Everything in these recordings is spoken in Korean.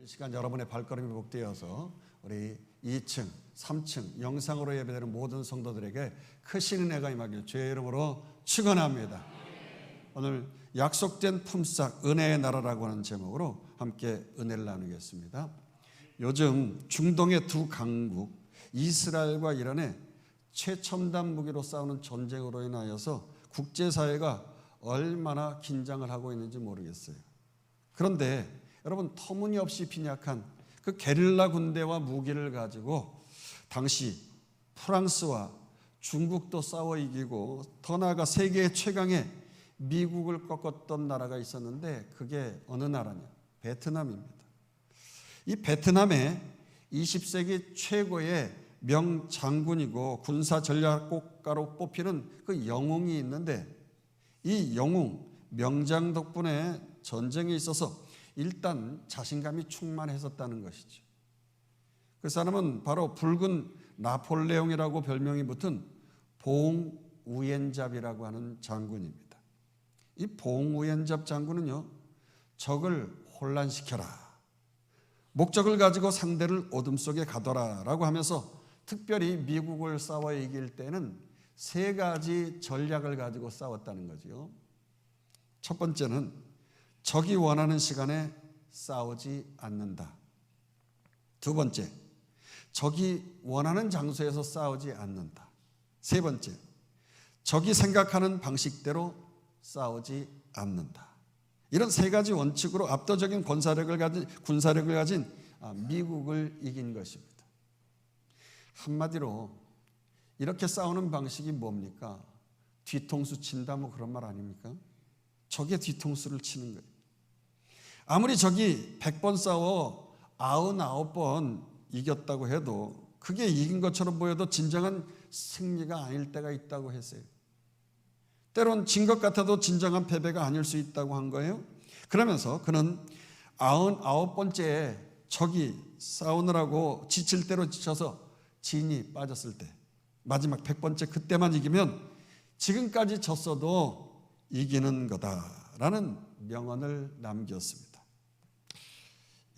이 시간 여러분의 발걸음이 복되어서 우리 2층, 3층 영상으로 예배드리는 모든 성도들에게 크신 은혜가 임하길 주의 이름으로 축원합니다. 오늘 약속된 품삯 은혜의 나라라고 하는 제목으로 함께 은혜를 나누겠습니다. 요즘 중동의 두 강국 이스라엘과 이란의 최첨단 무기로 싸우는 전쟁으로 인하여서 국제사회가 얼마나 긴장을 하고 있는지 모르겠어요. 그런데 여러분, 터무니없이 빈약한 그 게릴라 군대와 무기를 가지고 당시 프랑스와 중국도 싸워 이기고 더 나아가 세계 최강의 미국을 꺾었던 나라가 있었는데 그게 어느 나라냐? 베트남입니다. 이 베트남의 20세기 최고의 명장군이고 군사 전략국가로 뽑히는 그 영웅이 있는데 이 영웅 명장 덕분에 전쟁에 있어서 일단 자신감이 충만했었다는 것이죠. 그 사람은 바로 붉은 나폴레옹이라고 별명이 붙은 봉우엔잡이라고 하는 장군입니다. 이 봉우엔잡 장군은요, 적을 혼란시켜라, 목적을 가지고 상대를 어둠 속에 가둬라라고 하면서 특별히 미국을 싸워 이길 때는 세 가지 전략을 가지고 싸웠다는 거죠. 첫 번째는 적이 원하는 시간에 싸우지 않는다. 두 번째, 적이 원하는 장소에서 싸우지 않는다. 세 번째, 적이 생각하는 방식대로 싸우지 않는다. 이런 세 가지 원칙으로 압도적인 군사력을 가진 미국을 이긴 것입니다. 한마디로 이렇게 싸우는 방식이 뭡니까? 뒤통수 친다, 뭐 그런 말 아닙니까? 적의 뒤통수를 치는 거예요. 아무리 적이 100번 싸워 99번 이겼다고 해도 그게 이긴 것처럼 보여도 진정한 승리가 아닐 때가 있다고 했어요. 때론 진 것 같아도 진정한 패배가 아닐 수 있다고 한 거예요. 그러면서 그는 99번째 적이 싸우느라고 지칠 대로 지쳐서 진이 빠졌을 때 마지막 100번째 그때만 이기면 지금까지 졌어도 이기는 거다라는 명언을 남겼습니다.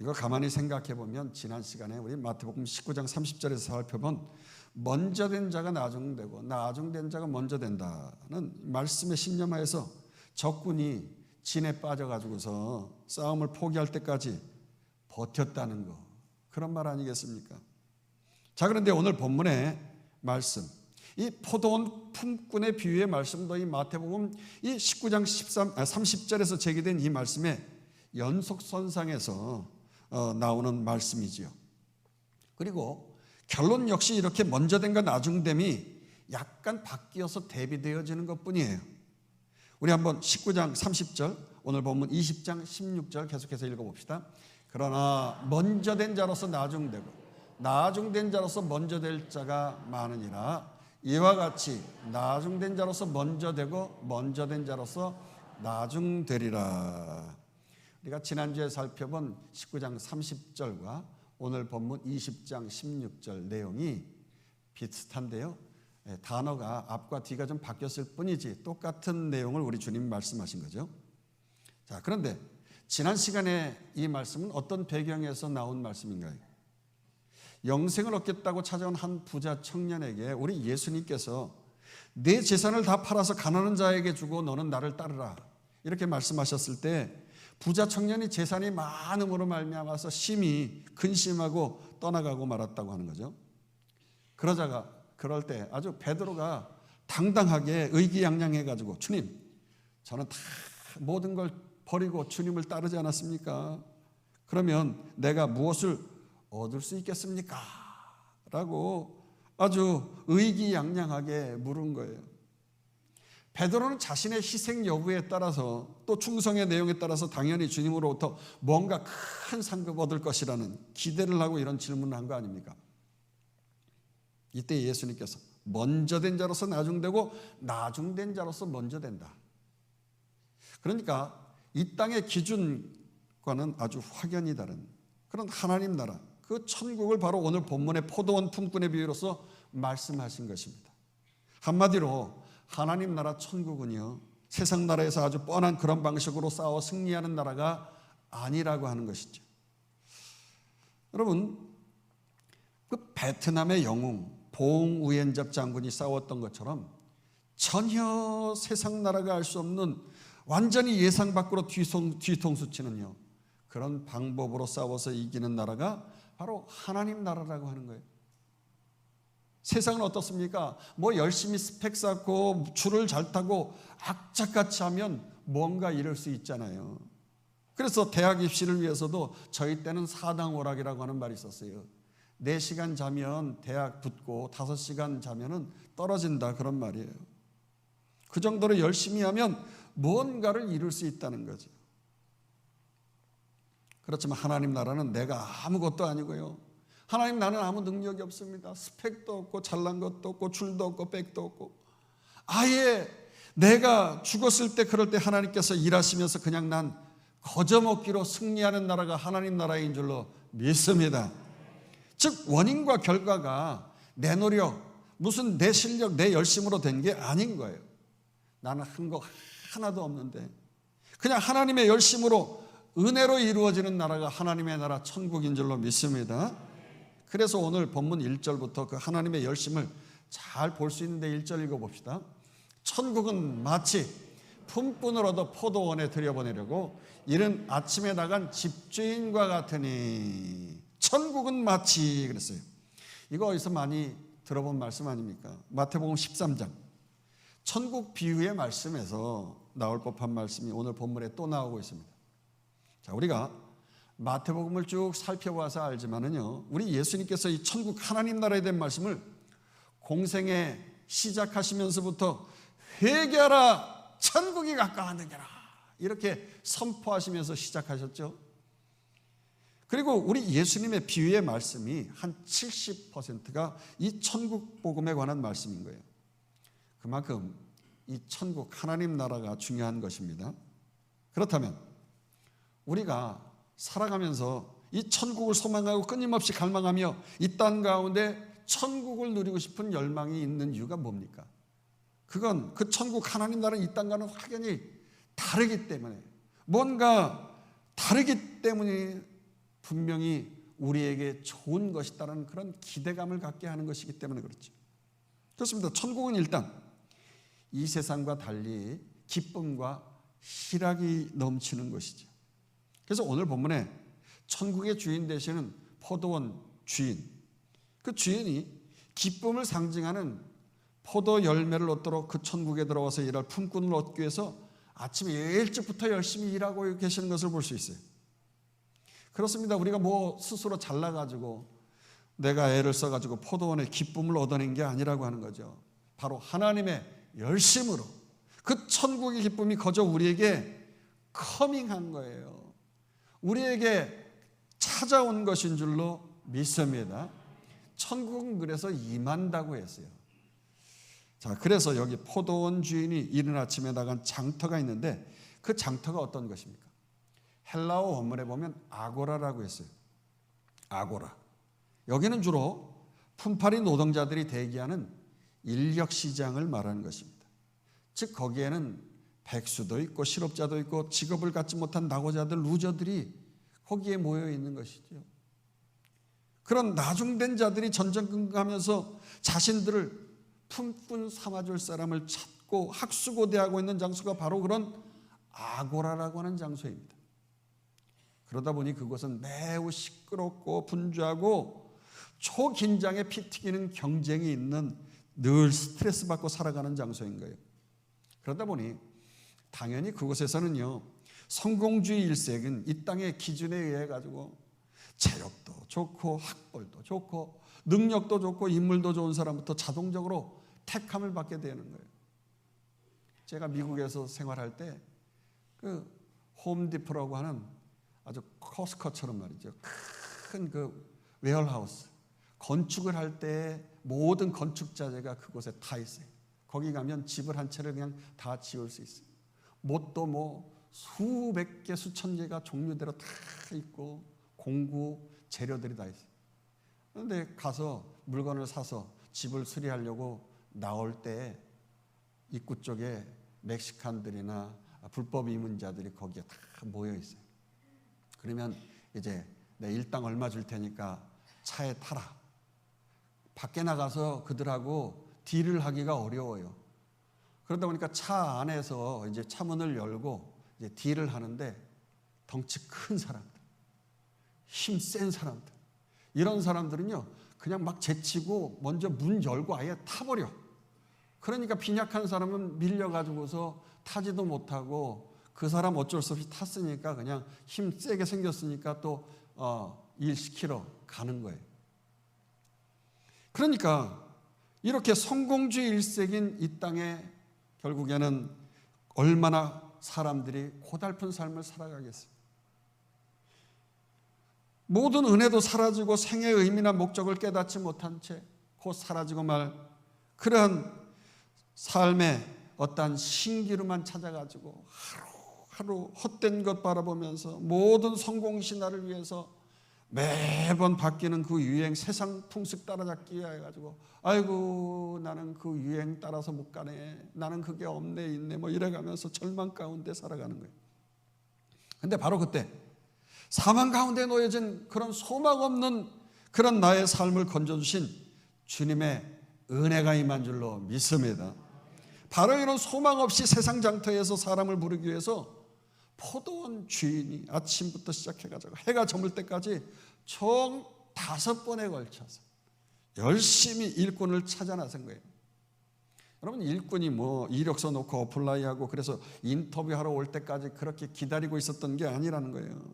이거 가만히 생각해 보면 지난 시간에 우리 마태복음 19장 30절에서 살펴본 먼저 된 자가 나중되고 나중된 자가 먼저 된다는 말씀에 신념하여서 적군이 진에 빠져가지고서 싸움을 포기할 때까지 버텼다는 거, 그런 말 아니겠습니까? 자, 그런데 오늘 본문의 말씀, 이 포도원 품꾼의 비유의 말씀도 이 마태복음 이 19장 30절에서 제기된 이 말씀의 연속선상에서 나오는 말씀이지요. 그리고 결론 역시 이렇게 먼저 된과 나중됨이 약간 바뀌어서 대비되어지는 것뿐이에요. 우리 한번 19장 30절, 오늘 본문 20장 16절 계속해서 읽어봅시다. 그러나 먼저 된 자로서 나중되고 나중된 자로서 먼저 될 자가 많으니라. 이와 같이 나중된 자로서 먼저 되고 먼저 된 자로서 나중되리라. 우리가 지난주에 살펴본 19장 30절과 오늘 본문 20장 16절 내용이 비슷한데요. 단어가 앞과 뒤가 좀 바뀌었을 뿐이지 똑같은 내용을 우리 주님 말씀하신 거죠. 자, 그런데 지난 시간에 이 말씀은 어떤 배경에서 나온 말씀인가요? 영생을 얻겠다고 찾아온 한 부자 청년에게 우리 예수님께서 내 재산을 다 팔아서 가난한 자에게 주고 너는 나를 따르라 이렇게 말씀하셨을 때 부자 청년이 재산이 많음으로 말미암아서 심히 근심하고 떠나가고 말았다고 하는 거죠. 그럴 때 아주 베드로가 당당하게 의기양양해가지고 주님, 저는 다 모든 걸 버리고 주님을 따르지 않았습니까? 그러면 내가 무엇을 얻을 수 있겠습니까? 라고 아주 의기양양하게 물은 거예요. 베드로는 자신의 희생 여부에 따라서 또 충성의 내용에 따라서 당연히 주님으로부터 뭔가 큰 상급 얻을 것이라는 기대를 하고 이런 질문을 한 거 아닙니까? 이때 예수님께서 먼저 된 자로서 나중되고 나중된 자로서 먼저 된다. 그러니까 이 땅의 기준과는 아주 확연히 다른 그런 하나님 나라, 그 천국을 바로 오늘 본문의 포도원 품꾼의 비유로서 말씀하신 것입니다. 한마디로 하나님 나라 천국은요, 세상 나라에서 아주 뻔한 그런 방식으로 싸워 승리하는 나라가 아니라고 하는 것이죠. 여러분, 그 베트남의 영웅 봉 우엔잡 장군이 싸웠던 것처럼 전혀 세상 나라가 알 수 없는 완전히 예상 밖으로 뒤통수 치는요, 그런 방법으로 싸워서 이기는 나라가 바로 하나님 나라라고 하는 거예요. 세상은 어떻습니까? 뭐 열심히 스펙 쌓고 줄을 잘 타고 악착같이 하면 뭔가 이룰 수 있잖아요. 그래서 대학 입시를 위해서도 저희 때는 사당오락이라고 하는 말이 있었어요. 4시간 자면 대학 붙고 5시간 자면은 떨어진다, 그런 말이에요. 그 정도로 열심히 하면 뭔가를 이룰 수 있다는 거죠. 그렇지만 하나님 나라는 내가 아무것도 아니고요, 하나님 나라는 아무 능력이 없습니다. 스펙도 없고 잘난 것도 없고 줄도 없고 백도 없고, 아예 내가 죽었을 때 그럴 때 하나님께서 일하시면서 그냥 난 거저먹기로 승리하는 나라가 하나님 나라인 줄로 믿습니다. 즉 원인과 결과가 내 노력, 무슨 내 실력, 내 열심으로 된 게 아닌 거예요. 나는 한 거 하나도 없는데 그냥 하나님의 열심으로 은혜로 이루어지는 나라가 하나님의 나라 천국인 줄로 믿습니다. 그래서 오늘 본문 1절부터 그 하나님의 열심을 잘 볼 수 있는데 1절 읽어봅시다. 천국은 마치 품꾼을 얻어 포도원에 들여보내려고 이른 아침에 나간 집주인과 같으니. 천국은 마치 그랬어요. 이거 어디서 많이 들어본 말씀 아닙니까? 마태복음 13장 천국 비유의 말씀에서 나올 법한 말씀이 오늘 본문에 또 나오고 있습니다. 자, 우리가 마태복음을 쭉 살펴봐서 알지만은요, 우리 예수님께서 이 천국 하나님 나라에 대한 말씀을 공생에 시작하시면서부터 회개하라, 천국이 가까웠느니라, 이렇게 선포하시면서 시작하셨죠. 그리고 우리 예수님의 비유의 말씀이 한 70%가 이 천국 복음에 관한 말씀인 거예요. 그만큼 이 천국 하나님 나라가 중요한 것입니다. 그렇다면 우리가 살아가면서 이 천국을 소망하고 끊임없이 갈망하며 이 땅 가운데 천국을 누리고 싶은 열망이 있는 이유가 뭡니까? 그건 그 천국 하나님 나라는 이 땅과는 확연히 다르기 때문에, 뭔가 다르기 때문에 분명히 우리에게 좋은 것이다라는 그런 기대감을 갖게 하는 것이기 때문에 그렇죠. 그렇습니다. 천국은 일단 이 세상과 달리 기쁨과 희락이 넘치는 것이죠. 그래서 오늘 본문에 천국의 주인 되시는 포도원 주인, 그 주인이 기쁨을 상징하는 포도 열매를 얻도록 그 천국에 들어와서 일할 품꾼을 얻기 위해서 아침에 일찍부터 열심히 일하고 계시는 것을 볼 수 있어요. 그렇습니다. 우리가 뭐 스스로 잘나가지고 내가 애를 써가지고 포도원에 기쁨을 얻어낸 게 아니라고 하는 거죠. 바로 하나님의 열심으로 그 천국의 기쁨이 거저 우리에게 커밍한 거예요. 우리에게 찾아온 것인 줄로 믿습니다. 천국은 그래서 임한다고 했어요. 자, 그래서 여기 포도원 주인이 이른 아침에 나간 장터가 있는데 그 장터가 어떤 것입니까? 헬라어 원문에 보면 아고라라고 했어요. 아고라. 여기는 주로 품팔이 노동자들이 대기하는 인력시장을 말하는 것입니다. 즉 거기에는 백수도 있고 실업자도 있고 직업을 갖지 못한 낙오자들, 루저들이 거기에 모여 있는 것이죠. 그런 나중된 자들이 전전긍긍하면서 자신들을 품꾼 삼아줄 사람을 찾고 학수고대하고 있는 장소가 바로 그런 아고라라고 하는 장소입니다. 그러다 보니 그곳은 매우 시끄럽고 분주하고 초긴장에 피 튀기는 경쟁이 있는, 늘 스트레스 받고 살아가는 장소인 거예요. 그러다 보니 당연히 그곳에서는요, 성공주의 일색은 이 땅의 기준에 의해 가지고 체력도 좋고 학벌도 좋고 능력도 좋고 인물도 좋은 사람부터 자동적으로 택함을 받게 되는 거예요. 제가 미국에서 생활할 때 그 홈디포라고 하는 아주 커스커처럼 말이죠, 큰 그 웨어하우스 건축을 할 때 모든 건축 자재가 그곳에 다 있어요. 거기 가면 집을 한 채를 그냥 다 지을 수 있어요. 못도 뭐 수백 개 수천 개가 종류대로 다 있고 공구 재료들이 다 있어요. 그런데 가서 물건을 사서 집을 수리하려고 나올 때 입구 쪽에 멕시칸들이나 불법 이민자들이 거기에 다 모여 있어요. 그러면 이제 내 일당 얼마 줄 테니까 차에 타라. 밖에 나가서 그들하고 딜을 하기가 어려워요. 그러다 보니까 차 안에서 이제 차 문을 열고 이제 딜을 하는데 덩치 큰 사람들, 힘 센 사람들, 이런 사람들은요 그냥 막 제치고 먼저 문 열고 아예 타버려. 그러니까 빈약한 사람은 밀려가지고서 타지도 못하고 그 사람 어쩔 수 없이 탔으니까 그냥 힘 세게 생겼으니까 또 일 시키러 가는 거예요. 그러니까 이렇게 성공주의 일색인 이 땅에 결국에는 얼마나 사람들이 고달픈 삶을 살아가겠어요. 모든 은혜도 사라지고 생애의 의미나 목적을 깨닫지 못한 채 곧 사라지고 말 그러한 삶의 어떠한 신기루만 찾아가지고 하루하루 헛된 것 바라보면서 모든 성공 신화를 위해서 매번 바뀌는 그 유행, 세상 풍습 따라잡기 해가지고 아이고 나는 그 유행 따라서 못 가네, 나는 그게 없네 있네 뭐 이래가면서 절망 가운데 살아가는 거예요. 근데 바로 그때 사망 가운데 놓여진 그런 소망 없는 그런 나의 삶을 건져주신 주님의 은혜가 임한 줄로 믿습니다. 바로 이런 소망 없이 세상 장터에서 사람을 부르기 위해서 포도원 주인이 아침부터 시작해가지고 해가 저물 때까지 총 5번에 걸쳐서 열심히 일꾼을 찾아 나선 거예요. 여러분 일꾼이 뭐 이력서 놓고 어플라이하고 그래서 인터뷰하러 올 때까지 그렇게 기다리고 있었던 게 아니라는 거예요.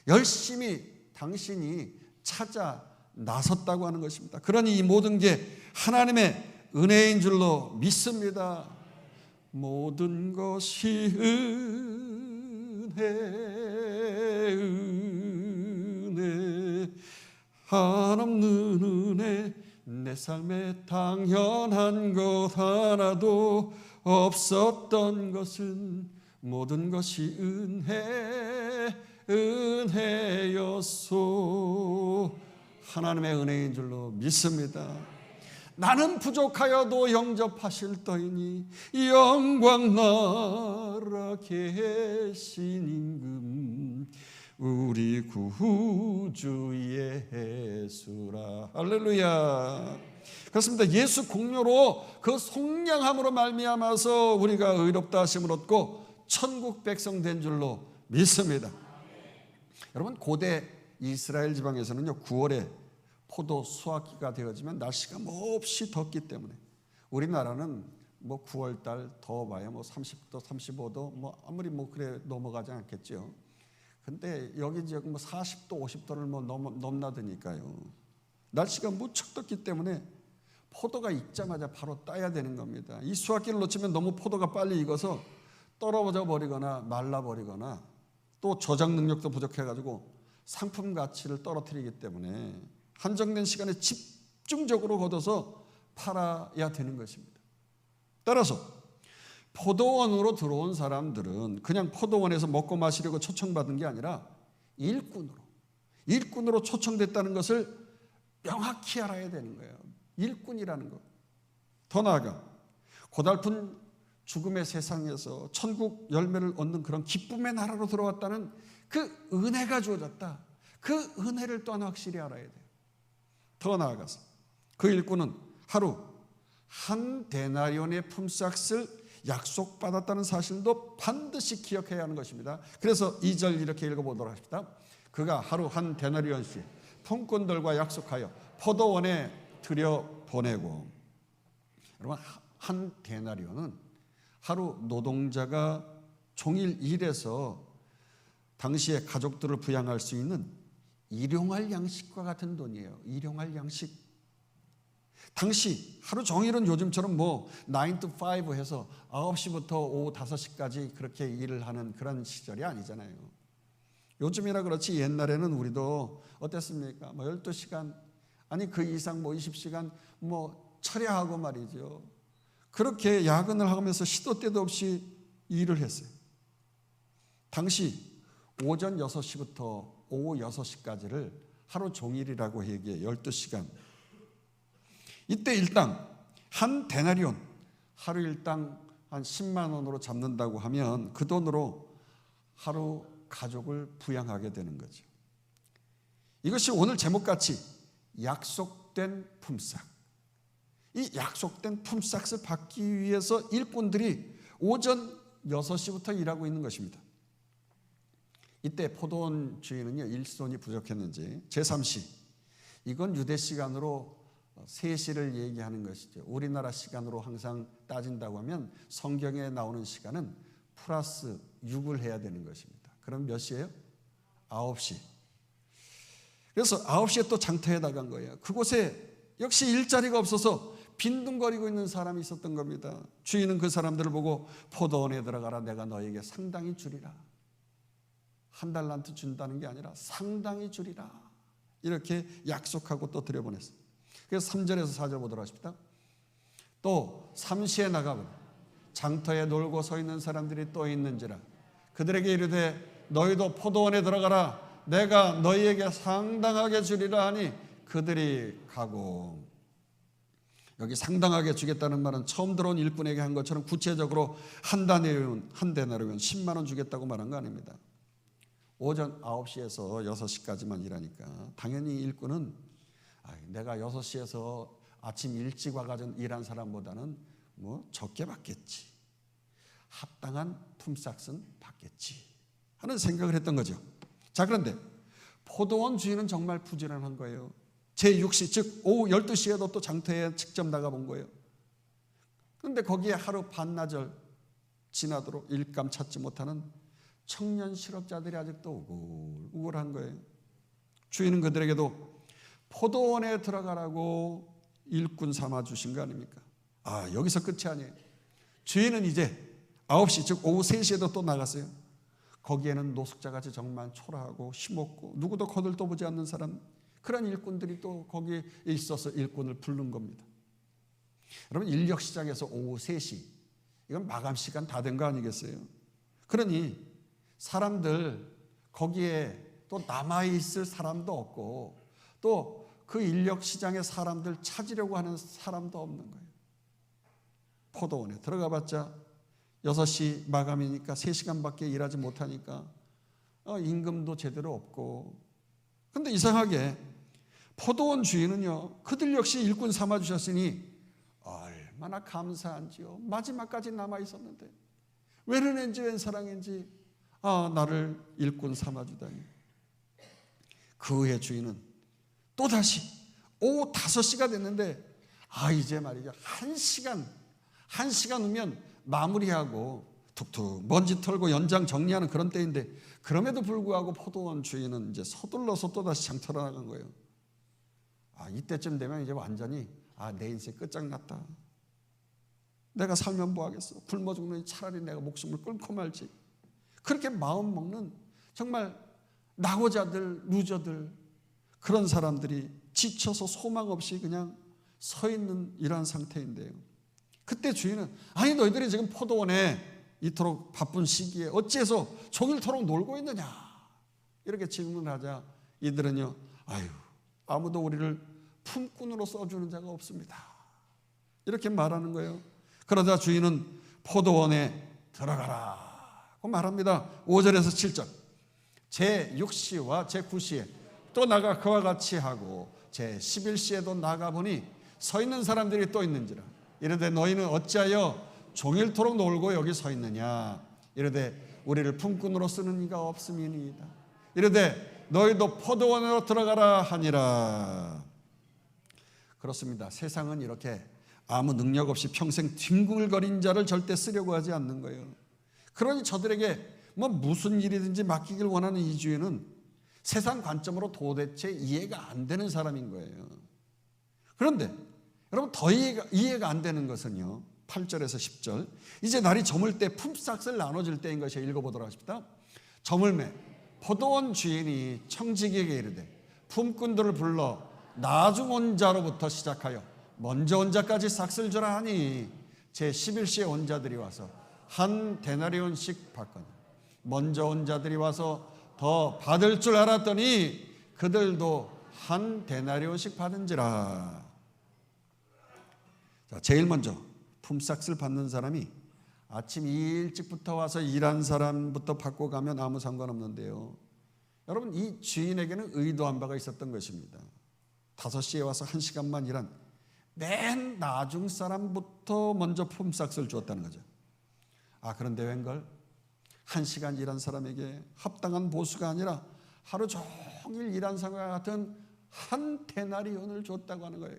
열심히 당신이 찾아 나섰다고 하는 것입니다. 그러니 이 모든 게 하나님의 은혜인 줄로 믿습니다. 모든 것이 은혜 한없는 은혜 내 삶에 당연한 것 하나도 없었던 것은 모든 것이 은혜였소. 하나님의 은혜인 줄로 믿습니다. 나는 부족하여도 영접하실 터이니 영광 나라 계신 임금 우리 구주의 예수라. 할렐루야. 그렇습니다. 예수 공로로 그 속량함으로 말미암아서 우리가 의롭다 하심을 얻고 천국 백성 된 줄로 믿습니다. 여러분 고대 이스라엘 지방에서는요 9월에 포도 수확기가 되어지면 날씨가 몹시 덥기 때문에 우리나라는 뭐 9월달 더워봐야 뭐 30도 35도 뭐 아무리 뭐 그래 넘어가지 않겠죠. 근데 여기 지역 뭐 40도 50도를 뭐 넘나드니까요 날씨가 무척 덥기 때문에 포도가 익자마자 바로 따야 되는 겁니다. 이 수확기를 놓치면 너무 포도가 빨리 익어서 떨어져 버리거나 말라 버리거나 또 저장 능력도 부족해가지고 상품 가치를 떨어뜨리기 때문에 한정된 시간에 집중적으로 걷어서 팔아야 되는 것입니다. 따라서 포도원으로 들어온 사람들은 그냥 포도원에서 먹고 마시려고 초청받은 게 아니라 일꾼으로 초청됐다는 것을 명확히 알아야 되는 거예요. 일꾼이라는 것. 더 나아가 고달픈 죽음의 세상에서 천국 열매를 얻는 그런 기쁨의 나라로 들어왔다는 그 은혜가 주어졌다. 그 은혜를 또한 확실히 알아야 돼요. 더 나아가서 그 일꾼은 하루 한 데나리온의 품삯을 약속받았다는 사실도 반드시 기억해야 하는 것입니다. 그래서 2절 이렇게 읽어보도록 합시다. 그가 하루 한 데나리온씩 품꾼들과 약속하여 포도원에 들여보내고. 여러분 한 데나리온은 하루 노동자가 종일 일해서 당시에 가족들을 부양할 수 있는 일용할 양식과 같은 돈이에요. 일용할 양식. 당시 하루 종일은 요즘처럼 뭐 9 to 5 해서 9시부터 오후 5시까지 그렇게 일을 하는 그런 시절이 아니잖아요. 요즘이라 그렇지 옛날에는 우리도 어땠습니까? 뭐 12시간 아니 그 이상 뭐 20시간 뭐 철야하고 말이죠. 그렇게 야근을 하면서 시도 때도 없이 일을 했어요. 당시 오전 6시부터 오후 6시까지를 하루 종일이라고 얘기해 12시간. 이때 일당 한 데나리온 하루 일당 한 10만 원으로 잡는다고 하면 그 돈으로 하루 가족을 부양하게 되는 거죠. 이것이 오늘 제목같이 약속된 품삯. 이 약속된 품삯을 받기 위해서 일꾼들이 오전 6시부터 일하고 있는 것입니다. 이때 포도원 주인은요, 일손이 부족했는지 제3시, 이건 유대 시간으로 3시를 얘기하는 것이죠. 우리나라 시간으로 항상 따진다고 하면 성경에 나오는 시간은 플러스 6을 해야 되는 것입니다. 그럼 몇 시예요? 9시. 그래서 9시에 또 장터에 나간 거예요. 그곳에 역시 일자리가 없어서 빈둥거리고 있는 사람이 있었던 겁니다. 주인은 그 사람들을 보고 포도원에 들어가라. 내가 너에게 상당히 주리라. 한 달란트 준다는 게 아니라 상당히 주리라. 이렇게 약속하고 또 들여보냈어요. 그래서 3절에서 4절 보도록 하십니다. 또 3시에 나가보라. 장터에 놀고 서 있는 사람들이 또 있는지라. 그들에게 이르되 너희도 포도원에 들어가라. 내가 너희에게 상당하게 주리라 하니 그들이 가고. 여기 상당하게 주겠다는 말은 처음 들어온 일꾼에게 한 것처럼 구체적으로 한 데나리온 10만 원 주겠다고 말한 거 아닙니다. 오전 9시에서 6시까지만 일하니까 당연히 일꾼은 내가 6시에서 아침 일찍 와가지고 일한 사람보다는 뭐 적게 받겠지, 합당한 품삯은 받겠지 하는 생각을 했던 거죠. 자, 그런데 포도원 주인은 정말 부지런한 거예요. 제6시 즉 오후 12시에도 또 장터에 직접 나가본 거예요. 그런데 거기에 하루 반나절 지나도록 일감 찾지 못하는 청년 실업자들이 아직도 우글우글한 거예요. 주인은 그들에게도 포도원에 들어가라고 일꾼 삼아 주신 거 아닙니까? 여기서 끝이 아니에요. 주인은 이제 9시 즉 오후 3시에도 또 나갔어요. 거기에는 노숙자같이 정말 초라하고 힘없고 누구도 거들떠보지 않는 사람, 그런 일꾼들이 또 거기에 있어서 일꾼을 부른 겁니다. 여러분, 인력시장에서 오후 3시, 이건 마감 시간 다 된 거 아니겠어요? 그러니 사람들 거기에 또 남아있을 사람도 없고 또 그 인력시장의 사람들 찾으려고 하는 사람도 없는 거예요. 포도원에 들어가 봤자 6시 마감이니까 3시간밖에 일하지 못하니까 임금도 제대로 없고. 근데 이상하게 포도원 주인은요, 그들 역시 일꾼 삼아주셨으니 얼마나 감사한지요. 마지막까지 남아있었는데 웬 은혜인지 웬 사랑인지 나를 일꾼 삼아주다니. 그 후에 주인은 또다시 오후 5시가 됐는데 이제 말이죠, 1시간 후면 마무리하고 툭툭 먼지 털고 연장 정리하는 그런 때인데 그럼에도 불구하고 포도원 주인은 이제 서둘러서 또다시 장터로 나간 거예요. 이때쯤 되면 이제 완전히 내 인생 끝장났다. 내가 살면 뭐하겠어. 굶어 죽느니 차라리 내가 목숨을 끊고 말지. 그렇게 마음 먹는 정말 낙오자들, 루저들, 그런 사람들이 지쳐서 소망 없이 그냥 서 있는 이러한 상태인데요. 그때 주인은 너희들이 지금 포도원에 이토록 바쁜 시기에 어찌해서 종일토록 놀고 있느냐 이렇게 질문하자 이들은요, 아무도 우리를 품꾼으로 써주는 자가 없습니다 이렇게 말하는 거예요. 그러자 주인은 포도원에 들어가라고 말합니다. 5절에서 7절. 제6시와 제9시에 또 나가 그와 같이 하고 제11시에도 나가보니 서 있는 사람들이 또 있는지라. 이르되 너희는 어찌하여 종일토록 놀고 여기 서 있느냐. 이르되 우리를 품꾼으로 쓰는 이가 없음이니이다. 이르되 너희도 포도원으로 들어가라 하니라. 그렇습니다. 세상은 이렇게 아무 능력 없이 평생 뒹굴거린 자를 절대 쓰려고 하지 않는 거예요. 그러니 저들에게 무슨 일이든지 맡기길 원하는 이 주인은 세상 관점으로 도대체 이해가 안 되는 사람인 거예요. 그런데 여러분, 더 이해가 안 되는 것은요, 8절에서 10절. 이제 날이 저물 때 품삯을 나눠줄 때인 것이에요. 읽어보도록 하십니다. 저물매 포도원 주인이 청지기에게 이르되 품꾼들을 불러 나중 온 자로부터 시작하여 먼저 온 자까지 싹을 주라 하니 제11시에 온 자들이 와서 한 데나리온씩 받거니 먼저 온 자들이 와서 더 받을 줄 알았더니 그들도 한 데나리온씩 받은지라. 제일 먼저 품삯을 받는 사람이 아침 일찍부터 와서 일한 사람부터 받고 가면 아무 상관없는데요, 여러분, 이 주인에게는 의도한 바가 있었던 것입니다. 5시에 와서 1시간만 일한 맨 나중 사람부터 먼저 품삯을 주었다는 거죠. 그런데 웬걸 1시간 일한 사람에게 합당한 보수가 아니라 하루 종일 일한 사람과 같은 한 데나리온을 줬다고 하는 거예요.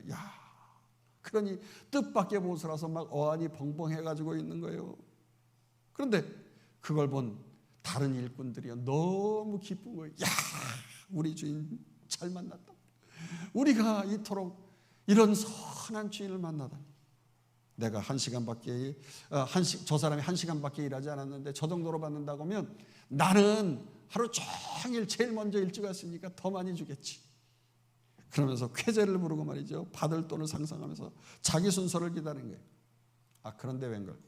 그러니 뜻밖의 보수라서 막 어안이 벙벙해가지고 있는 거예요. 그런데 그걸 본 다른 일꾼들이 너무 기쁜 거예요. 우리 주인 잘 만났다. 우리가 이토록 이런 선한 주인을 만나다니. 내가 1시간밖에 저 사람이 1시간밖에 일하지 않았는데 저 정도로 받는다고 하면 나는 하루 종일 제일 먼저 일찍 왔으니까 더 많이 주겠지. 그러면서 쾌재를 부르고 말이죠. 받을 돈을 상상하면서 자기 순서를 기다리는 거예요. 그런데 웬걸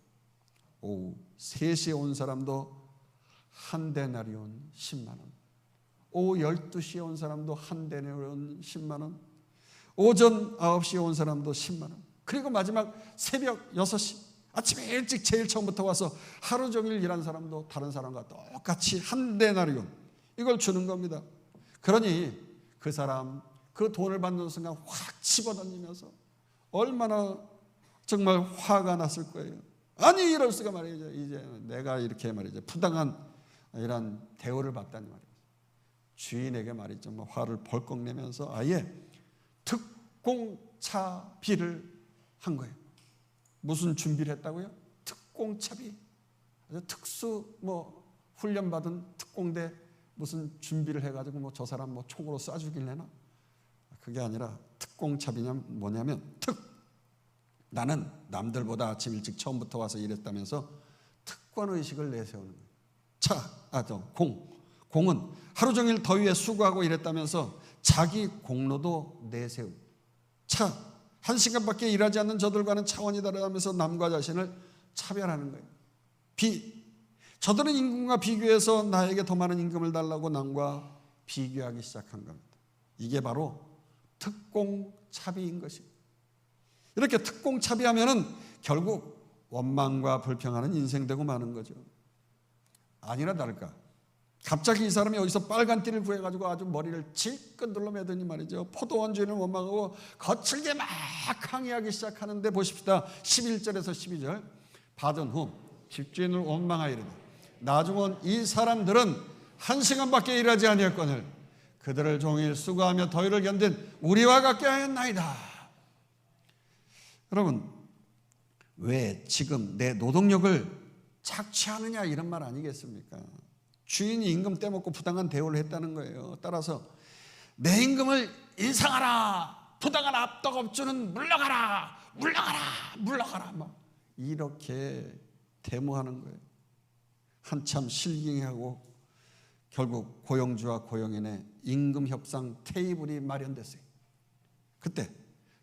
오후 3시에 온 사람도 한 데나리온 10만 원, 오후 12시에 온 사람도 한 데나리온 10만 원, 오전 9시에 온 사람도 10만 원, 그리고 마지막 새벽 6시 아침에 일찍 제일 처음부터 와서 하루 종일 일한 사람도 다른 사람과 똑같이 한 데나리온 이걸 주는 겁니다. 그러니 그 사람 그 돈을 받는 순간 확 집어던지면서 얼마나 정말 화가 났을 거예요. 아니 이럴 수가 말이죠. 이제 내가 이렇게 말이죠. 부당한 이런 대우를 받다니 말이죠. 주인에게 말이죠. 화를 벌컥 내면서 아예 특공차비를 한 거예요. 무슨 준비를 했다고요? 특공차비. 특수 훈련받은 특공대 무슨 준비를 해가지고 저 사람 총으로 쏴 죽일래나? 그게 아니라 특공차비냐 뭐냐면 나는 남들보다 아침 일찍 처음부터 와서 일했다면서 특권의식을 내세우는 거예요. 공은 하루 종일 더위에 수고하고 일했다면서 자기 공로도 내세우고 1시간밖에 일하지 않는 저들과는 차원이 다르다면서 남과 자신을 차별하는 거예요. 저들은 임금과 비교해서 나에게 더 많은 임금을 달라고 남과 비교하기 시작한 겁니다. 이게 바로 특공차비인 것입니다. 이렇게 특공차비하면은 결국 원망과 불평하는 인생 되고 마는 거죠. 아니나 다를까 갑자기 이 사람이 어디서 빨간 띠를 구해가지고 아주 머리를 질끈 눌러매더니 말이죠. 포도원 주인을 원망하고 거칠게 막 항의하기 시작하는데 보십시다. 11절에서 12절 받은 후 집주인을 원망하이르되 나중은 이 사람들은 1시간밖에 일하지 아니했거늘 그들을 종일 수고하며 더위를 견딘 우리와 같게 하였나이다. 여러분, 왜 지금 내 노동력을 착취하느냐 이런 말 아니겠습니까? 주인이 임금 떼먹고 부당한 대우를 했다는 거예요. 따라서 내 임금을 인상하라. 부당한 압덕업주는 물러가라. 막 이렇게 데모하는 거예요. 한참 실갱이하고 결국 고용주와 고용인의 임금 협상 테이블이 마련됐어요. 그때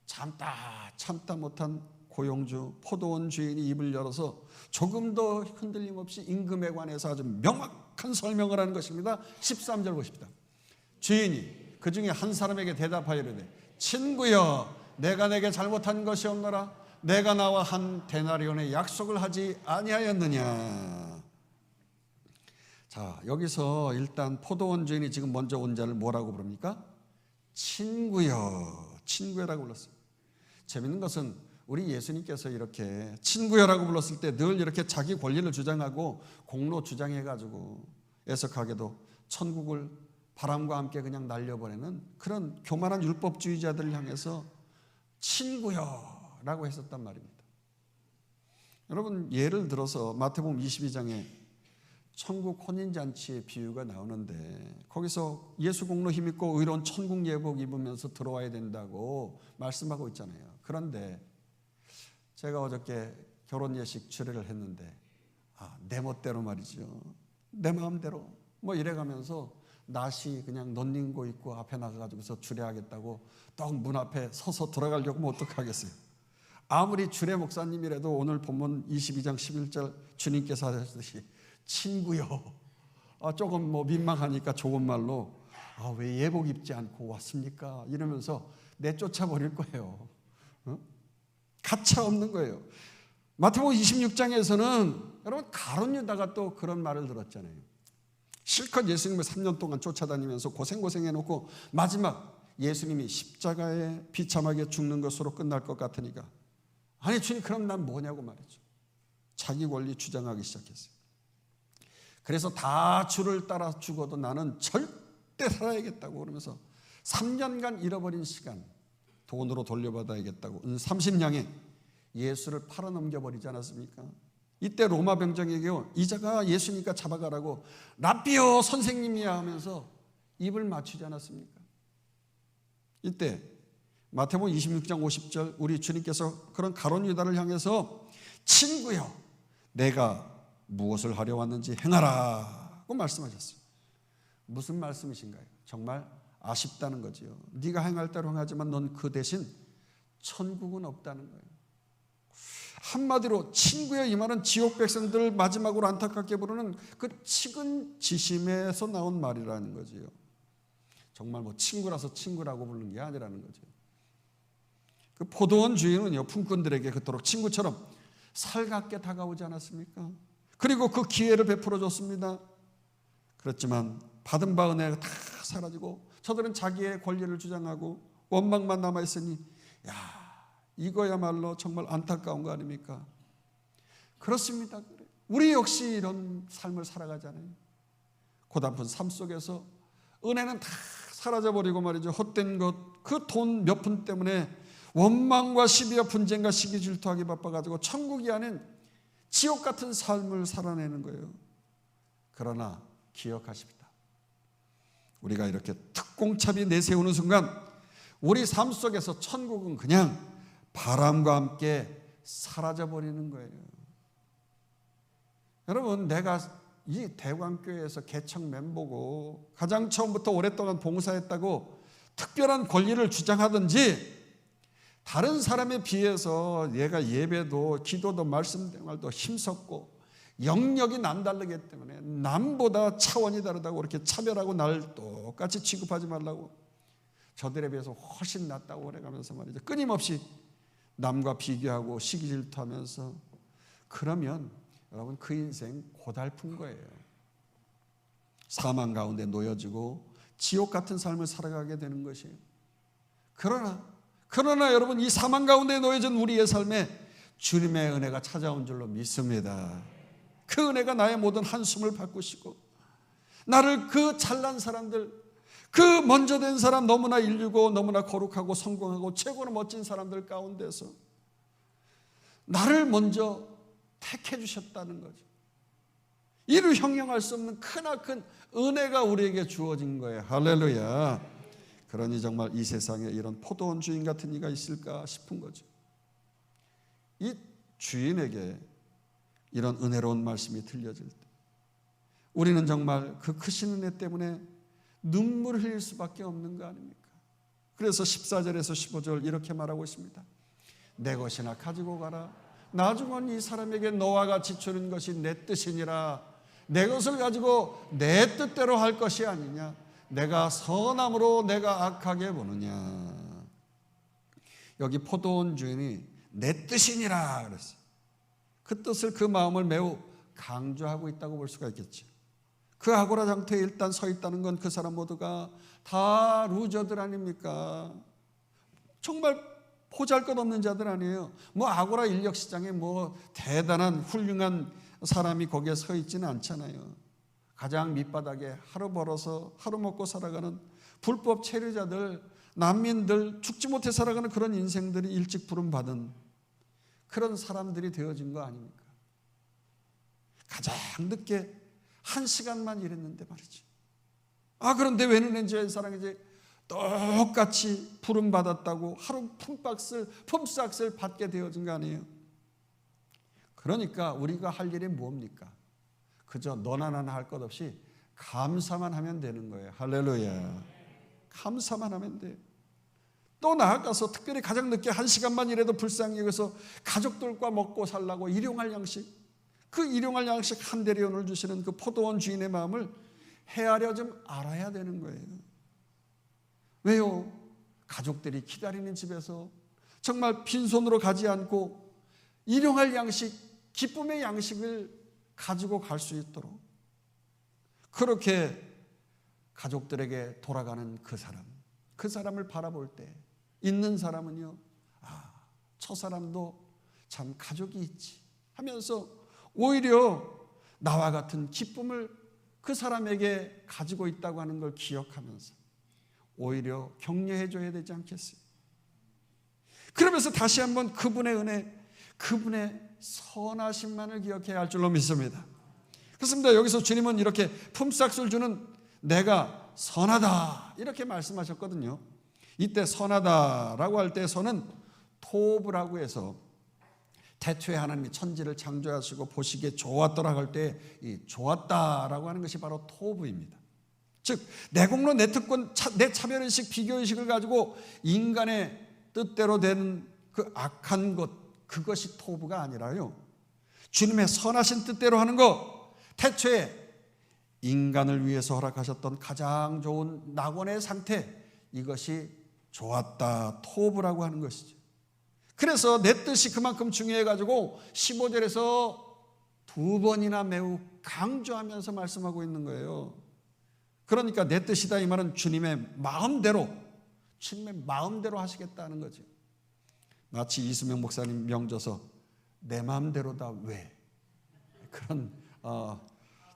참다 못한 고용주 포도원 주인이 입을 열어서 조금 더 흔들림 없이 임금에 관해서 아주 명확한 설명을 하는 것입니다. 13절 보십시다. 주인이 그 중에 한 사람에게 대답하이르되 친구여 내가 내게 잘못한 것이 없노라. 내가 나와 한 데나리온의 약속을 하지 아니하였느냐. 자, 여기서 일단 포도원 주인이 지금 먼저 온 자를 뭐라고 부릅니까? 친구여라고 불렀어요. 재밌는 것은 우리 예수님께서 이렇게 친구여라고 불렀을 때 늘 이렇게 자기 권리를 주장하고 공로 주장해가지고 애석하게도 천국을 바람과 함께 그냥 날려보내는 그런 교만한 율법주의자들을 향해서 친구여라고 했었단 말입니다. 여러분, 예를 들어서 마태복음 22장에 천국 혼인잔치의 비유가 나오는데 거기서 예수 공로 힘있고 의로운 천국 예복 입으면서 들어와야 된다고 말씀하고 있잖아요. 그런데 제가 어저께 결혼 예식 주례를 했는데 내 멋대로 말이죠. 내 마음대로 이래가면서 낯이 그냥 넌닝고 있고 앞에 나가가지고서 주례하겠다고 딱 문 앞에 서서 들어가려고 하면 어떡하겠어요. 아무리 주례 목사님이라도 오늘 본문 22장 11절 주님께서 하셨듯이 친구요. 조금 민망하니까 좋은 말로 왜 예복 입지 않고 왔습니까? 이러면서 내쫓아 버릴 거예요. 가차 없는 거예요. 마태복음 26장에서는 여러분 가룟 유다가 또 그런 말을 들었잖아요. 실컷 예수님을 3년 동안 쫓아다니면서 고생해놓고 마지막 예수님이 십자가에 비참하게 죽는 것으로 끝날 것 같으니까, 아니 주님 그럼 난 뭐냐고 말이죠. 자기 권리 주장하기 시작했어요. 그래서 다 주를 따라 죽어도 나는 절대 살아야겠다고 그러면서 3년간 잃어버린 시간 돈으로 돌려받아야겠다고 은 30냥에 예수를 팔아넘겨버리지 않았습니까? 이때 로마 병정에게요, 이자가 예수니까 잡아가라고 라비오 선생님이야 하면서 입을 맞추지 않았습니까? 이때 마태복음 26장 50절 우리 주님께서 그런 가룟 유다를 향해서 친구여 내가 무엇을 하려 왔는지 행하라고 말씀하셨어요. 무슨 말씀이신가요? 정말 아쉽다는 거지요. 네가 행할 대로 행하지만 넌 그 대신 천국은 없다는 거예요. 한마디로 친구여 이 말은 지옥 백성들 마지막으로 안타깝게 부르는 그 측은지심에서 나온 말이라는 거지요. 정말 뭐 친구라서 친구라고 부르는 게 아니라는 거죠. 그 포도원 주인은요 품꾼들에게 그토록 친구처럼 살갑게 다가오지 않았습니까? 그리고 그 기회를 베풀어 줬습니다. 그렇지만 받은 바 은혜가 다 사라지고 저들은 자기의 권리를 주장하고 원망만 남아있으니 야 이거야말로 정말 안타까운 거 아닙니까? 그렇습니다. 우리 역시 이런 삶을 살아가잖아요. 고단픈 삶 속에서 은혜는 다 사라져버리고 말이죠. 헛된 것, 그 돈 몇 푼 때문에 원망과 시비와 분쟁과 시기 질투하기 바빠가지고 천국이 아닌 지옥 같은 삶을 살아내는 거예요. 그러나 기억하십니다. 우리가 이렇게 특공차비 내세우는 순간 우리 삶 속에서 천국은 그냥 바람과 함께 사라져버리는 거예요. 여러분, 내가 이 대광교회에서 개척 멤버고 가장 처음부터 오랫동안 봉사했다고 특별한 권리를 주장하든지 다른 사람에 비해서 얘가 예배도 기도도 말씀 생활도 힘썼고 영역이 남다르기 때문에 남보다 차원이 다르다고 그렇게 차별하고 날 똑같이 취급하지 말라고 저들에 비해서 훨씬 낫다고 그래가면서 말이죠. 끊임없이 남과 비교하고 시기 질투하면서 그러면 여러분 그 인생 고달픈 거예요. 사망 가운데 놓여지고 지옥 같은 삶을 살아가게 되는 것이에요. 그러나 여러분 이 사망 가운데 놓여진 우리의 삶에 주님의 은혜가 찾아온 줄로 믿습니다. 그 은혜가 나의 모든 한숨을 바꾸시고 나를 그 잘난 사람들, 그 먼저 된 사람, 너무나 인류고 너무나 거룩하고 성공하고 최고로 멋진 사람들 가운데서 나를 먼저 택해 주셨다는 거죠. 이를 형용할 수 없는 크나큰 은혜가 우리에게 주어진 거예요. 할렐루야. 그러니 정말 이 세상에 이런 포도원 주인 같은 이가 있을까 싶은 거죠. 이 주인에게 이런 은혜로운 말씀이 들려질 때 우리는 정말 그 크신 은혜 때문에 눈물을 흘릴 수밖에 없는 거 아닙니까? 그래서 14절에서 15절 이렇게 말하고 있습니다. 내 것이나 가지고 가라. 나중은 이 사람에게 너와 같이 주는 것이 내 뜻이니라. 내 것을 가지고 내 뜻대로 할 것이 아니냐. 내가 선함으로 내가 악하게 보느냐. 여기 포도원 주인이 내 뜻이니라 그랬어요. 그 뜻을, 그 마음을 매우 강조하고 있다고 볼 수가 있겠죠. 그 아고라 장터에 일단 서 있다는 건 그 사람 모두가 다 루저들 아닙니까? 정말 보잘것없는 자들 아니에요. 뭐 아고라 인력시장에 뭐 대단한 훌륭한 사람이 거기에 서 있지는 않잖아요. 가장 밑바닥에 하루 벌어서 하루 먹고 살아가는 불법 체류자들, 난민들, 죽지 못해 살아가는 그런 인생들이 일찍 부름받은 그런 사람들이 되어진 거 아닙니까? 가장 늦게 1시간만 일했는데 말이지. 그런데 왜 눈엔지의 사랑이지? 똑같이 부름받았다고 하루 품삯을 받게 되어진 거 아니에요? 그러니까 우리가 할 일이 뭡니까? 그저 너나 나나 할 것 없이 감사만 하면 되는 거예요. 할렐루야. 감사만 하면 돼요. 또 나아가서 특별히 가장 늦게 1시간만 일해도 불쌍히 여기서 가족들과 먹고 살라고 일용할 양식, 그 일용할 양식 한 대리온을 주시는 그 포도원 주인의 마음을 헤아려 좀 알아야 되는 거예요. 왜요? 가족들이 기다리는 집에서 정말 빈손으로 가지 않고 일용할 양식, 기쁨의 양식을 가지고 갈 수 있도록 그렇게 가족들에게 돌아가는 그 사람을 바라볼 때 있는 사람은요, 저 사람도 참 가족이 있지 하면서 오히려 나와 같은 기쁨을 그 사람에게 가지고 있다고 하는 걸 기억하면서 오히려 격려해 줘야 되지 않겠어요? 그러면서 다시 한번 그분의 은혜, 그분의 선하심만을 기억해야 할 줄로 믿습니다. 그렇습니다. 여기서 주님은 이렇게 품삯을 주는 내가 선하다 이렇게 말씀하셨거든요. 이때 선하다라고 할 때 선은 토브라고 해서 태초에 하나님이 천지를 창조하시고 보시기에 좋았더라고 할 때 이 좋았다라고 하는 것이 바로 토브입니다. 즉 내 공로, 내 특권, 내 차별의식, 비교의식을 가지고 인간의 뜻대로 되는 그 악한 것, 그것이 토브가 아니라요, 주님의 선하신 뜻대로 하는 것, 태초에 인간을 위해서 허락하셨던 가장 좋은 낙원의 상태, 이것이 좋았다, 토브라고 하는 것이죠. 그래서 내 뜻이 그만큼 중요해가지고 15절에서 2번이나 매우 강조하면서 말씀하고 있는 거예요. 그러니까 내 뜻이다 이 말은 주님의 마음대로 하시겠다는 거죠. 마치 이수명 목사님 명저서 내 마음대로다 왜, 그런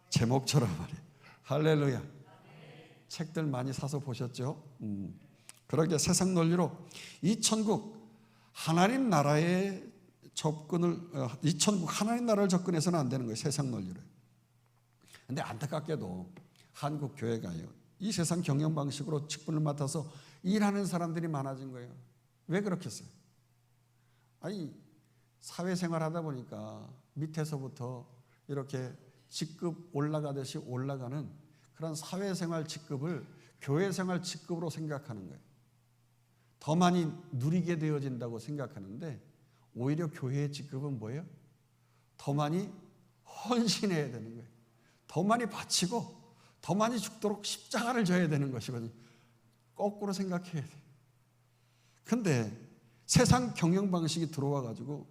제목처럼 말이에요. 할렐루야. 책들 많이 사서 보셨죠? 그러게 세상 논리로 이 천국 하나님 나라에 이 천국 하나님 나라를 접근해서는 안 되는 거예요. 세상 논리로. 그런데 안타깝게도 한국 교회가요, 이 세상 경영 방식으로 직분을 맡아서 일하는 사람들이 많아진 거예요. 왜 그렇겠어요? 사회생활 하다 보니까 밑에서부터 이렇게 직급 올라가듯이 올라가는 그런 사회생활 직급을 교회생활 직급으로 생각하는 거예요. 더 많이 누리게 되어진다고 생각하는데 오히려 교회의 직급은 뭐예요? 더 많이 헌신해야 되는 거예요. 더 많이 바치고 더 많이 죽도록 십자가를 져야 되는 것이거든요. 거꾸로 생각해야 돼요. 그런데 세상 경영 방식이 들어와 가지고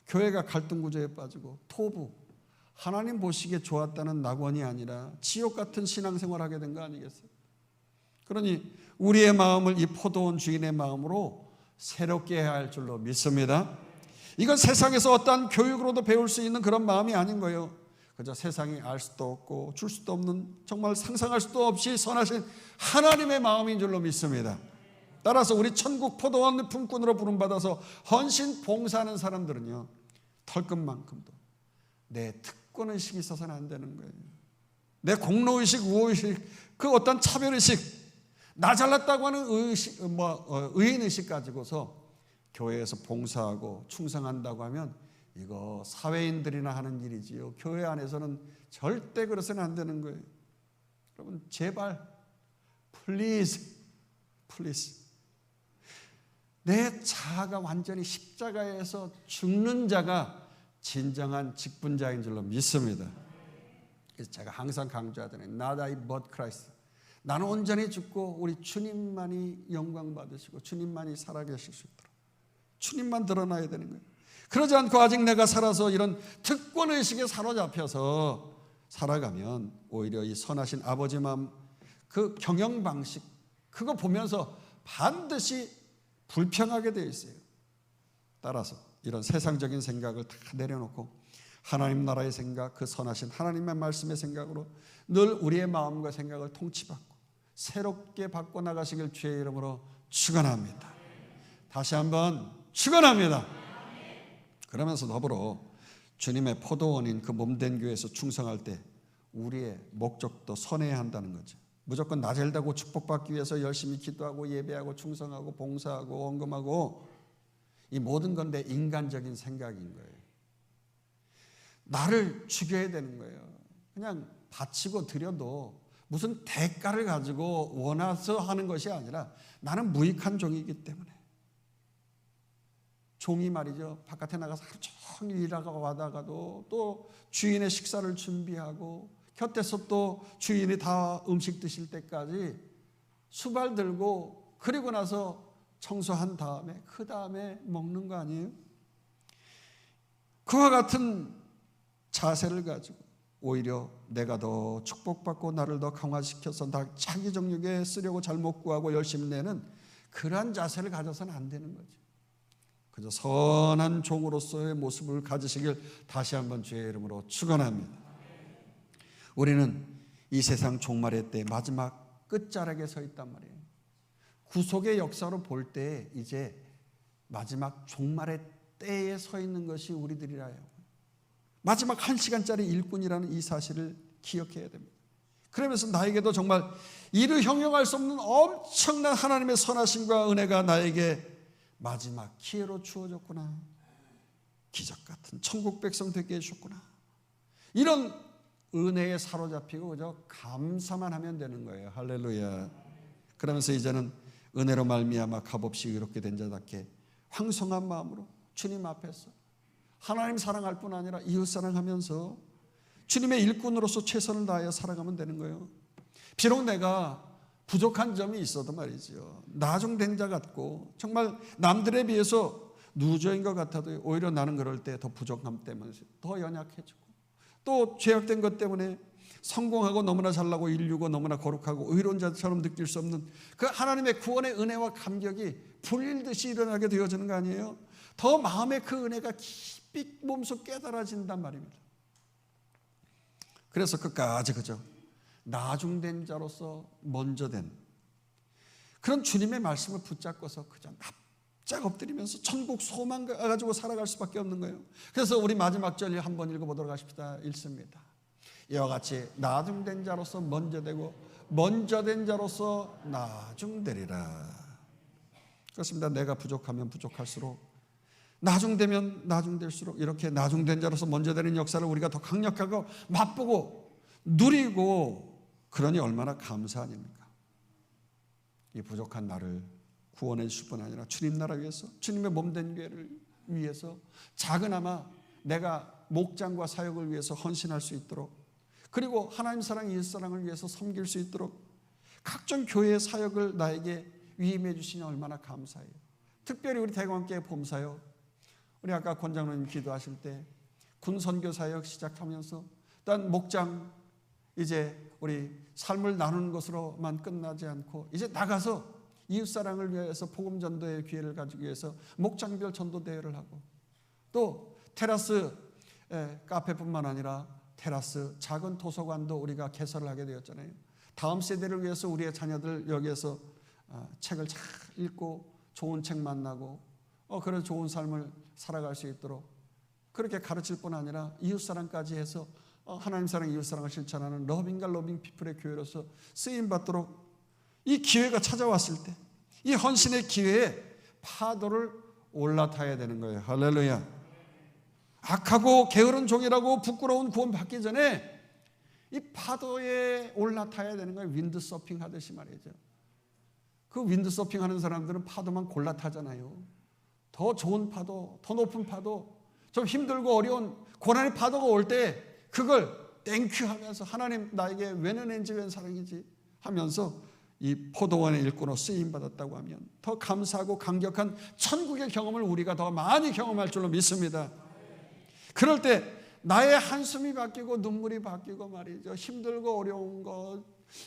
교회가 갈등 구조에 빠지고 토부, 하나님 보시기에 좋았다는 낙원이 아니라 지옥 같은 신앙생활을 하게 된 거 아니겠어요? 그러니 우리의 마음을 이 포도원 주인의 마음으로 새롭게 해야 할 줄로 믿습니다. 이건 세상에서 어떠한 교육으로도 배울 수 있는 그런 마음이 아닌 거예요. 그저 세상이 알 수도 없고 줄 수도 없는, 정말 상상할 수도 없이 선하신 하나님의 마음인 줄로 믿습니다. 따라서 우리 천국 포도원 품꾼으로 부름받아서 헌신 봉사하는 사람들은요, 털끝만큼도 내 특권의식이 있어서는 안 되는 거예요. 내 공로의식, 우호의식, 그 어떤 차별의식, 나 잘났다고 하는 의인의식 가지고서 교회에서 봉사하고 충성한다고 하면 이거 사회인들이나 하는 일이지요. 교회 안에서는 절대 그래서는 안 되는 거예요. 여러분 제발 플리즈 내 자아가 완전히 십자가에서 죽는 자가 진정한 직분자인 줄로 믿습니다. 그래서 제가 항상 강조하잖아요. Not I but Christ. 나는 온전히 죽고 우리 주님만이 영광 받으시고 주님만이 살아계실 수 있도록 주님만 드러나야 되는 거예요. 그러지 않고 아직 내가 살아서 이런 특권의식에 사로잡혀서 살아가면 오히려 이 선하신 아버지 마음, 그 경영 방식, 그거 보면서 반드시 불평하게 되어 있어요. 따라서 이런 세상적인 생각을 다 내려놓고 하나님 나라의 생각, 그 선하신 하나님의 말씀의 생각으로 늘 우리의 마음과 생각을 통치받고 새롭게 바꿔나가시길 주의 이름으로 축원합니다. 다시 한번 축원합니다. 그러면서 더불어 주님의 포도원인 그 몸된 교회에서 충성할 때 우리의 목적도 선해야 한다는 거죠. 무조건 나젤다고 축복받기 위해서 열심히 기도하고 예배하고 충성하고 봉사하고 헌금하고 이 모든 건 내 인간적인 생각인 거예요. 나를 죽여야 되는 거예요. 그냥 바치고 드려도 무슨 대가를 가지고 원해서 하는 것이 아니라 나는 무익한 종이기 때문에. 종이 말이죠. 바깥에 나가서 하루 종일 일하고 가다가도 또 주인의 식사를 준비하고 곁에서 또 주인이 다 음식 드실 때까지 수발 들고 그리고 나서 청소한 다음에 그 다음에 먹는 거 아니에요? 그와 같은 자세를 가지고 오히려 내가 더 축복받고 나를 더 강화시켜서 나 자기 정욕에 쓰려고 잘못 구하고 열심히 내는 그러한 자세를 가져서는 안 되는 거죠. 그저 선한 종으로서의 모습을 가지시길 다시 한번 주의 이름으로 축원합니다. 우리는 이 세상 종말의 때 마지막 끝자락에 서 있단 말이에요. 구속의 역사로 볼 때 이제 마지막 종말의 때에 서 있는 것이 우리들이라요. 마지막 1시간짜리 일꾼이라는 이 사실을 기억해야 됩니다. 그러면서 나에게도 정말 이루 형용할 수 없는 엄청난 하나님의 선하심과 은혜가 나에게 마지막 기회로 주어졌구나. 기적 같은 천국 백성 되게 해주셨구나. 이런 은혜에 사로잡히고 그저 감사만 하면 되는 거예요. 할렐루야. 그러면서 이제는 은혜로 말미암아 값없이 의롭게 된 자답게 황성한 마음으로 주님 앞에서 하나님 사랑할 뿐 아니라 이웃 사랑하면서 주님의 일꾼으로서 최선을 다하여 살아가면 되는 거예요. 비록 내가 부족한 점이 있어도 말이죠. 나중된 자 같고 정말 남들에 비해서 누저인 것 같아도 오히려 나는 그럴 때 더 부족함 때문에 더 연약해지고 또 죄악된 것 때문에 성공하고 너무나 잘나고 인류고 너무나 거룩하고 의로운 자처럼 느낄 수 없는 그 하나님의 구원의 은혜와 감격이 불일듯이 일어나게 되어지는 거 아니에요? 더 마음의 그 은혜가 깊이 몸속 깨달아진단 말입니다. 그래서 끝까지 그죠? 나중된 자로서 먼저 된 그런 주님의 말씀을 붙잡고서 그저 납작 엎드리면서 천국 소망 가지고 살아갈 수밖에 없는 거예요. 그래서 우리 마지막 절 한번 읽어보도록 하십시다. 읽습니다. 이와 같이 나중된 자로서 먼저 되고 먼저 된 자로서 나중되리라. 그렇습니다. 내가 부족하면 부족할수록 나중되면 나중될수록 이렇게 나중된 자로서 먼저 되는 역사를 우리가 더 강력하고 맛보고 누리고 그러니 얼마나 감사 아닙니까? 이 부족한 나를 구원해 주실 뿐 아니라 주님 나라 위해서 주님의 몸된 교회를 위해서 작은아마 내가 목장과 사역을 위해서 헌신할 수 있도록 그리고 하나님 사랑 이웃 사랑을 위해서 섬길 수 있도록 각종 교회의 사역을 나에게 위임해 주시니 얼마나 감사해요. 특별히 우리 대광교회 봄사역 우리 아까 권장로님 기도하실 때 군 선교 사역 시작하면서 일단 목장 이제 우리 삶을 나누는 것으로만 끝나지 않고 이제 나가서 이웃사랑을 위해서 복음 전도의 기회를 가지기 위해서 목장별 전도 대회를 하고 또 테라스 카페뿐만 아니라 테라스 작은 도서관도 우리가 개설을 하게 되었잖아요. 다음 세대를 위해서 우리의 자녀들 여기에서 책을 잘 읽고 좋은 책 만나고 그런 좋은 삶을 살아갈 수 있도록 그렇게 가르칠 뿐 아니라 이웃사랑까지 해서 하나님 사랑 이웃사랑을 실천하는 러빙과 러빙 피플의 교회로서 쓰임받도록 이 기회가 찾아왔을 때 이 헌신의 기회에 파도를 올라타야 되는 거예요. 할렐루야. 악하고 게으른 종이라고 부끄러운 구원 받기 전에 이 파도에 올라타야 되는 거예요. 윈드서핑 하듯이 말이죠. 그 윈드서핑 하는 사람들은 파도만 골라 타잖아요. 더 좋은 파도, 더 높은 파도, 좀 힘들고 어려운 고난의 파도가 올 때 그걸 땡큐 하면서 하나님 나에게 웬 은혜인지 웬 사랑인지 하면서 이 포도원의 일꾼으로 쓰임받았다고 하면 더 감사하고 강력한 천국의 경험을 우리가 더 많이 경험할 줄로 믿습니다. 그럴 때 나의 한숨이 바뀌고 눈물이 바뀌고 말이죠. 힘들고 어려운 것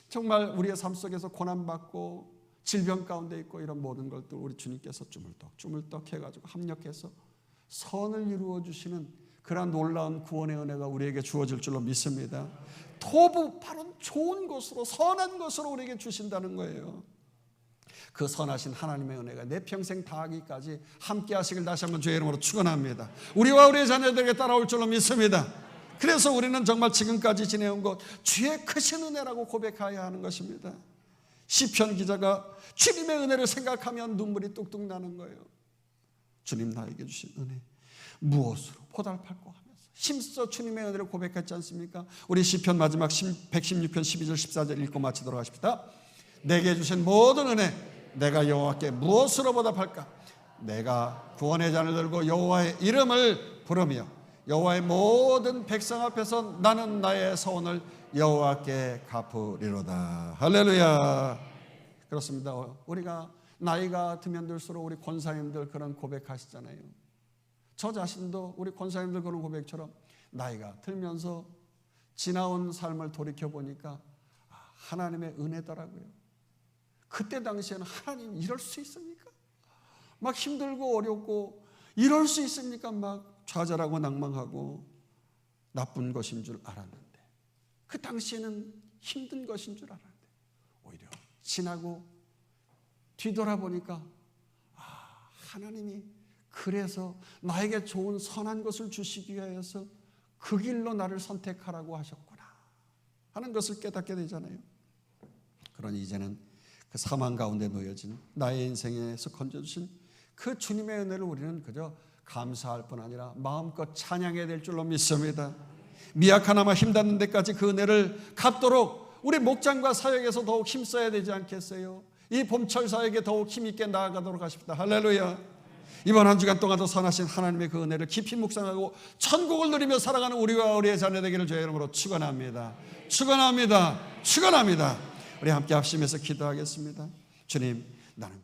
정말 우리의 삶 속에서 고난받고 질병 가운데 있고 이런 모든 것들 우리 주님께서 주물떡 해가지고 합력해서 선을 이루어 주시는 그러한 놀라운 구원의 은혜가 우리에게 주어질 줄로 믿습니다. 토부 바로 좋은 것으로 선한 것으로 우리에게 주신다는 거예요. 그 선하신 하나님의 은혜가 내 평생 다하기까지 함께 하시길 다시 한번 주의 이름으로 축원합니다. 우리와 우리의 자녀들에게 따라올 줄로 믿습니다. 그래서 우리는 정말 지금까지 지내온 것 주의 크신 은혜라고 고백해야 하는 것입니다. 시편 기자가 주님의 은혜를 생각하면 눈물이 뚝뚝 나는 거예요. 주님 나에게 주신 은혜 무엇으로 보답할까 하면서 힘써 주님의 은혜를 고백했지 않습니까? 우리 시편 마지막 116편 12절 14절 읽고 마치도록 하십시다. 내게 주신 모든 은혜 내가 여호와께 무엇으로 보답할까? 내가 구원의 잔을 들고 여호와의 이름을 부르며 여호와의 모든 백성 앞에서 나는 나의 서원을 여호와께 갚으리로다. 할렐루야. 그렇습니다. 우리가 나이가 들면 들수록 우리 권사님들 그런 고백하시잖아요. 저 자신도 우리 권사님들 그런 고백처럼 나이가 들면서 지나온 삶을 돌이켜보니까 하나님의 은혜더라고요. 그때 당시에는 하나님 이럴 수 있습니까? 막 힘들고 어렵고 이럴 수 있습니까? 막 좌절하고 낭망하고 나쁜 것인 줄 알았는데, 그 당시에는 힘든 것인 줄 알았는데 오히려 지나고 뒤돌아보니까 하나님이 그래서 나에게 좋은 선한 것을 주시기 위해서 그 길로 나를 선택하라고 하셨구나 하는 것을 깨닫게 되잖아요. 그러니 이제는 그 사망 가운데 놓여진 나의 인생에서 건져주신 그 주님의 은혜를 우리는 그저 감사할 뿐 아니라 마음껏 찬양해야 될 줄로 믿습니다. 미약하나마 힘닿는 데까지 그 은혜를 갚도록 우리 목장과 사역에서 더욱 힘써야 되지 않겠어요? 이 봄철 사역에 더욱 힘있게 나아가도록 하십니다. 할렐루야. 이번 한 주간 동안도 선하신 하나님의 그 은혜를 깊이 묵상하고 천국을 누리며 살아가는 우리와 우리의 자녀 되기를 주의 이름으로 축원합니다. 축원합니다. 축원합니다. 우리 함께 합심해서 기도하겠습니다. 주님, 나는